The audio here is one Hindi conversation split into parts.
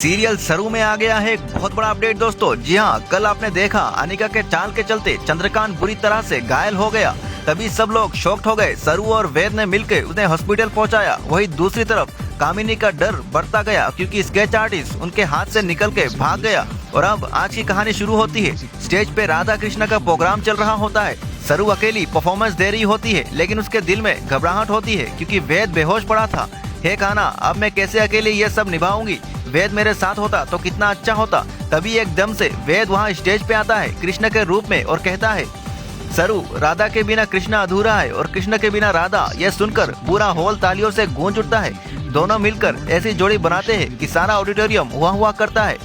सीरियल सरू में आ गया है एक बहुत बड़ा अपडेट दोस्तों। जी हाँ, कल आपने देखा अनिका के चाल के चलते चंद्रकांत बुरी तरह से घायल हो गया। तभी सब लोग शॉक्ड हो गए। सरू और वेद ने मिलकर उन्हें हॉस्पिटल पहुंचाया। वहीं दूसरी तरफ कामिनी का डर बढ़ता गया क्योंकि स्केच आर्टिस्ट उनके हाथ से निकल के भाग गया। और अब आज की कहानी शुरू होती है। स्टेज पे राधा कृष्ण का प्रोग्राम चल रहा होता है। सरू अकेली परफॉर्मेंस दे रही होती है, लेकिन उसके दिल में घबराहट होती है क्योंकि वेद बेहोश पड़ा था। हे कान्हा, अब मैं कैसे अकेले ये सब निभाऊंगी। वेद मेरे साथ होता तो कितना अच्छा होता। तभी एकदम से वेद वहाँ स्टेज पे आता है कृष्ण के रूप में और कहता है, सरू, राधा के बिना कृष्ण अधूरा है और कृष्ण के बिना राधा। यह सुनकर पूरा हॉल तालियों से गूंज उठता है। दोनों मिलकर ऐसी जोड़ी बनाते हैं कि सारा ऑडिटोरियम हुआ हुआ करता है।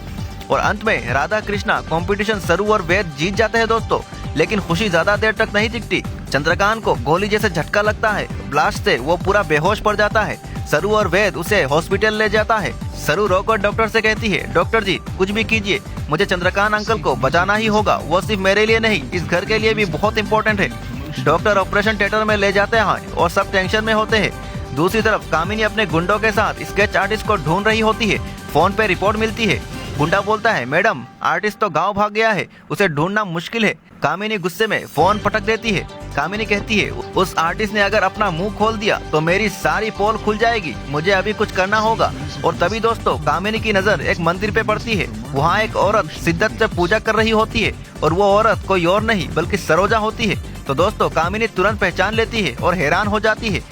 और अंत में राधा कृष्णा कंपटीशन सरू और वेद जीत जाते हैं दोस्तों। लेकिन खुशी ज्यादा देर तक नहीं टिकती। चंद्रकांत को गोली जैसे झटका लगता है। ब्लास्ट से वो पूरा बेहोश पड़ जाता है। सरू और वेद उसे हॉस्पिटल ले जाता है। सरू रोकर डॉक्टर से कहती है, डॉक्टर जी कुछ भी कीजिए, मुझे चंद्रकांत अंकल को बचाना ही होगा। वो सिर्फ मेरे लिए नहीं, इस घर के लिए भी बहुत इंपॉर्टेंट है। डॉक्टर ऑपरेशन थिएटर में ले जाते हैं और सब टेंशन में होते हैं। दूसरी तरफ कामिनी अपने गुंडों के साथ स्केच आर्टिस्ट को ढूंढ रही होती है। फोन पे रिपोर्ट मिलती है। गुंडा बोलता है, मैडम आर्टिस्ट तो गाँव भाग गया है, उसे ढूंढना मुश्किल है। कामिनी गुस्से में फोन पटक देती है। कामिनी कहती है, उस आर्टिस्ट ने अगर अपना मुंह खोल दिया तो मेरी सारी पोल खुल जाएगी। मुझे अभी कुछ करना होगा। और तभी दोस्तों कामिनी की नजर एक मंदिर पे पड़ती है। वहाँ एक औरत शिद्दत से पूजा कर रही होती है और वो औरत कोई और नहीं बल्कि सरोजा होती है। तो दोस्तों कामिनी तुरंत पहचान लेती है और हैरान हो जाती है।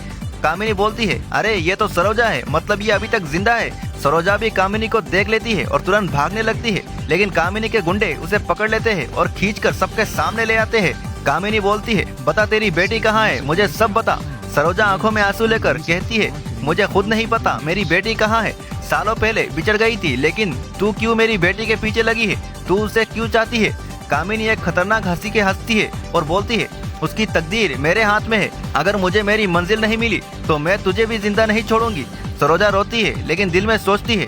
कामिनी बोलती है, अरे ये तो सरोजा है, मतलब ये अभी तक जिंदा है। सरोजा भी कामिनी को देख लेती है और तुरंत भागने लगती है, लेकिन कामिनी के गुंडे उसे पकड़ लेते हैं और खींचकर सबके सामने ले आते हैं। कामिनी बोलती है, बता तेरी बेटी कहाँ है, मुझे सब बता। सरोजा आंखों में आंसू लेकर कहती है, मुझे खुद नहीं पता मेरी बेटी कहाँ है। सालों पहले बिछड़ गई थी, लेकिन तू क्यों मेरी बेटी के पीछे लगी है, तू उसे क्यों चाहती है। कामिनी एक खतरनाक हंसी के हंसती है और बोलती है, उसकी तकदीर मेरे हाथ में है। अगर मुझे मेरी मंजिल नहीं मिली तो मैं तुझे भी जिंदा नहीं छोड़ूंगी। सरोजा रोती है, लेकिन दिल में सोचती है,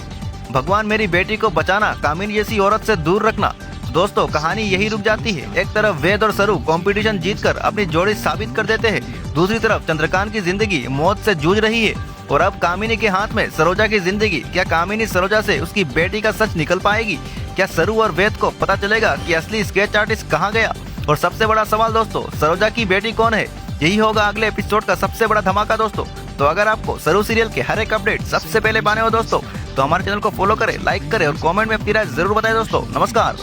भगवान मेरी बेटी को बचाना, कामिनी जैसी औरत से दूर रखना। दोस्तों कहानी यही रुक जाती है। एक तरफ वेद और सरू कंपटीशन जीतकर अपनी जोड़ी साबित कर देते हैं। दूसरी तरफ चंद्रकांत की जिंदगी मौत से जूझ रही है और अब कामिनी के हाथ में सरोजा की जिंदगी। क्या कामिनी सरोजा से उसकी बेटी का सच निकल पाएगी? क्या सरू और वेद को पता चलेगा कि असली स्केच आर्टिस्ट कहाँ गया? और सबसे बड़ा सवाल दोस्तों, सरोजा की बेटी कौन है? यही होगा अगले एपिसोड का सबसे बड़ा धमाका दोस्तों। तो अगर आपको सरू सीरियल के हर एक अपडेट सबसे पहले पाने हो दोस्तों, तो हमारे चैनल को फॉलो करें, लाइक करें और कमेंट में अपनी राय जरूर बताएं दोस्तों। नमस्कार।